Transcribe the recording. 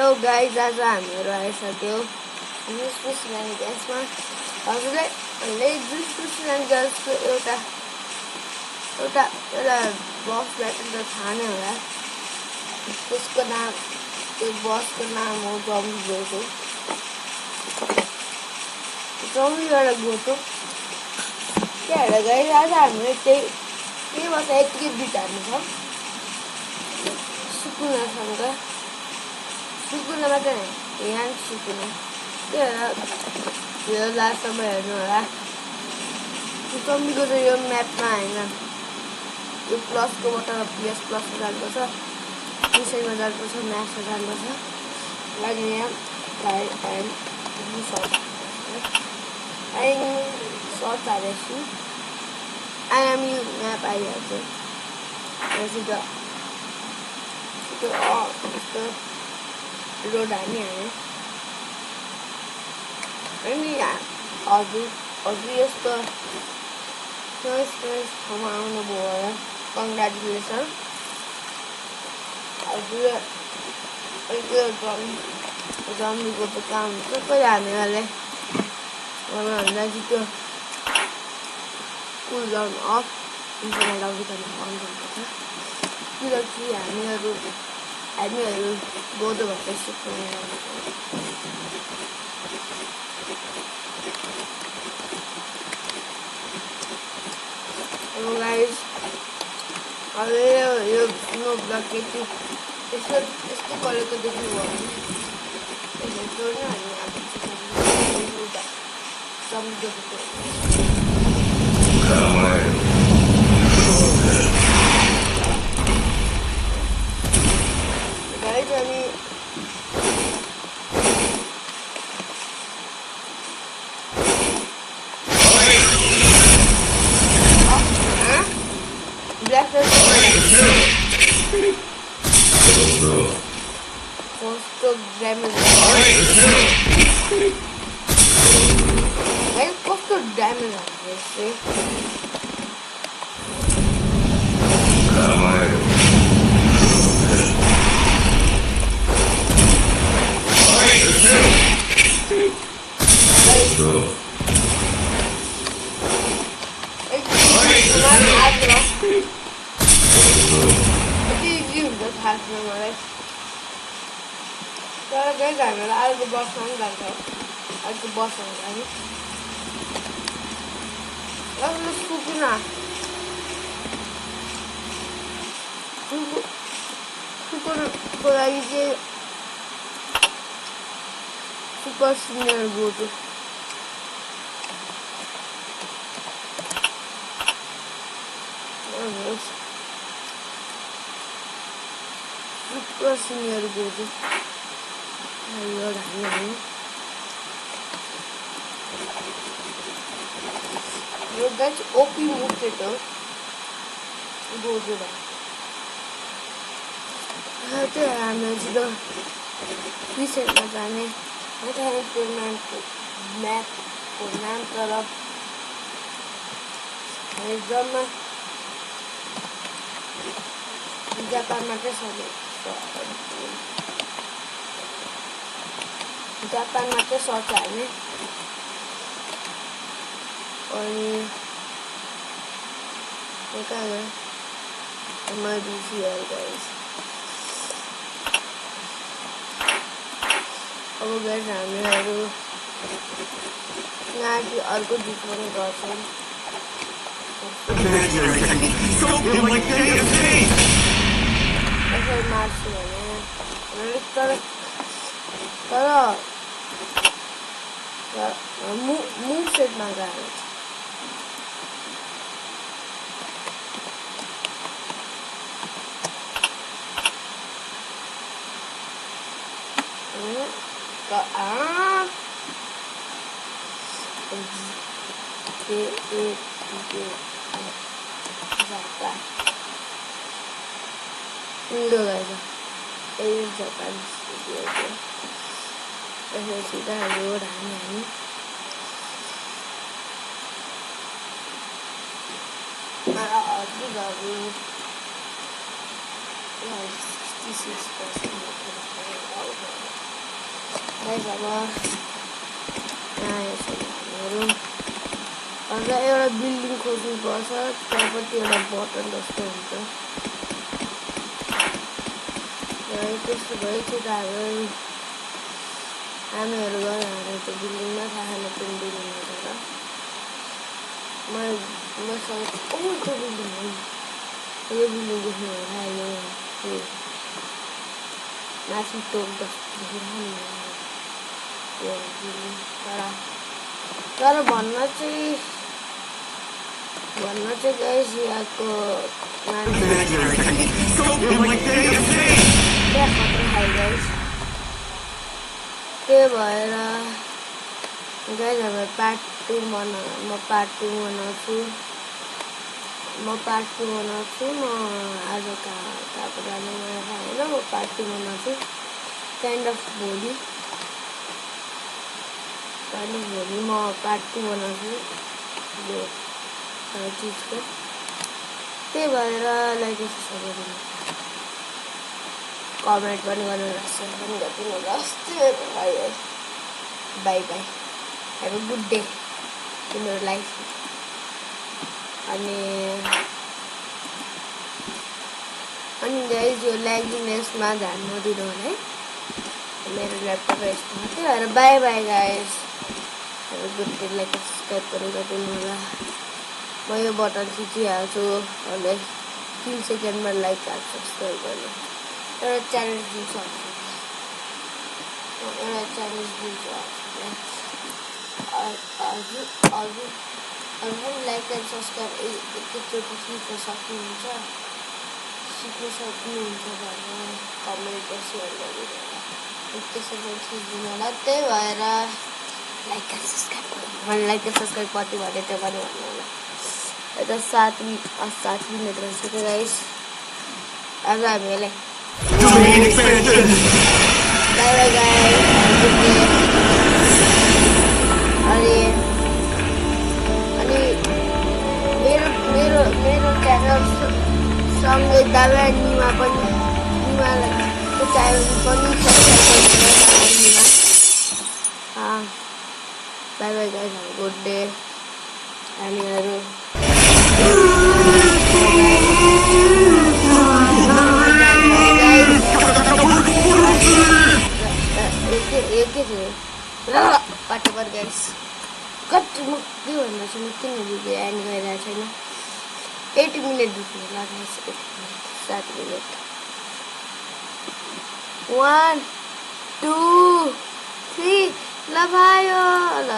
Hello guys, आज हामीहरू आइसक्यो स्पेसियली ग्यासमा। हजुरलाई स्पेसियली ग्यासको एउटा बसलाई त थाहा नै होला। त्यसको नाम, त्यो बसको नाम हो जम्बी गोटो। जम्बीबाट गोटो त्यही भएर गाइज आज हामीले त्यही बस यतिकै बिताउनु छ। सुकुनासँग सुकुना मात्रै होइन, यहाँ सुकुना। त्यही भएर यो लास्टसम्म हेर्नु होला। जम्बीको चाहिँ यो म्यापमा होइन, यो प्लसको बटन PS प्लसमा जानुपर्छ, विषयमा जानुपर्छ, म्याथ्समा जानुपर्छ। लागि यहाँ सर्च हालेछु, आइएमयु म्याप आइहाल्छ। यस्तो रोड हानिहाल्यो अनि हजुर यस्तो ठाउँमा आउनुभयो होला, कङ्ग्रेचुलेसन। हजुर जम्बीको त काम हुन्छ, कहिले हामीहरूले भन्दा चाहिँ त्यो कुल डाउन अफ इन्टरनेट अभिकन अन गर्नुपर्छ। किनकि हामीहरू गोदो भएर सिक्नु जानुपर्छ। हेलो गाइज, अब यो स्नो ब्लक यति यस्तो कलरको देख्नुभयो भने यसो नै हामी गाइज अनि ब्ल्याक कस्तो ड्यामेज मलाई। तर गाइज हामीलाई अर्को बसमा पनि जान्छ, अर्को बसमा जाने सुकुनाको लागि चाहिँ सुपर सिनियर गोटो। सुपर सिनियर गोटो यो गाइज ओपी मुभमेन्ट हो गोटो भयो। त्यही हामीले छिटो विषयमा जाने म्यापको नाम तरफ जम्मा जापानमा चाहिँ सर्च हाल्ने अनि अब गाइज हामीहरू माथि अर्को जित्ने गर्छौँ। यसरी मार्छु भने तर मुभ सेटमा गएर सीधा रोड हानी 66% गाइस अब यहाँ यसो हामीहरू अझ एउटा बिल्डिङ खोज्नुपर्छ त्यहाँपट्टि एउटा बटन जस्तो हुन्छ त्यस्तो भएपछि त हामीहरू गएर हाम्रो त्यो बिल्डिङमा थाहा छैन कुन बिल्डिङ हो तर मसँग त्यो बिल्डिङ हो यो बिल्डिङ देख्नु होला यो माथि टोक जस्तो यो बिल्डिङ तर भन्न चाहिँ गाइस यहाँको मान्छे क्या खतरा खायो गाइस त्यही भएर गाइस अब पार्ट 2 म पार्ट 2 बनाउँछु म आज कहाँ जाने मलाई थाहा होइन म पार्ट 2 बनाउँछु काइन्ड अफ भोलि म पार्ट 2 बनाउँछु यो चिजको त्यही भएर लाइक सबै कमेन्ट पनि गर्नुहोला सेयर पनि गरिदिनु होला by by have a good day तिम्रो लाइफ अनि गाइस यो ल्यागिनेसमा ध्यान नदिनु होला है मेरो ल्यापटप यस्तो त्यही भएर by by guys have a good day like subscribe पनि गरिदिनु होला म यो बटन खिचिहाल्छु अनि 3 सेकेन्डमा लाइक सब्सक्राइब गर्नु एउटा च्यालेन्ज दिन्छु हजुर लाइक एन्ड सब्सक्राइब एकैचोटि सिक्न सक्नुहुन्छ भनेर कमेन्ट सेयर गरिदिनु होला त्यसरी खिचिदिनु होला त्यही भएर लाइक एन्ड सब्सक्राइब गर्नु लाइक एन्ड सब्सक्राइब कति भने त्यो पनि भन्नु होला यता 7 मिनट भइसक्यो गाइस आज हामीलाई बाई बाई गाइस अनि मेरो च्यानल सँगै दावा निमा पनि निमाको च्यानल पनि by by guys good day हामीहरू पाटेपर गाइस कति म के भन्दैछु म किन भिडियो एन्ड गरिरहेको छैन 80 मिनट बित्नु होला गाइस 7 मिनट 1 2 3 ल भयो ल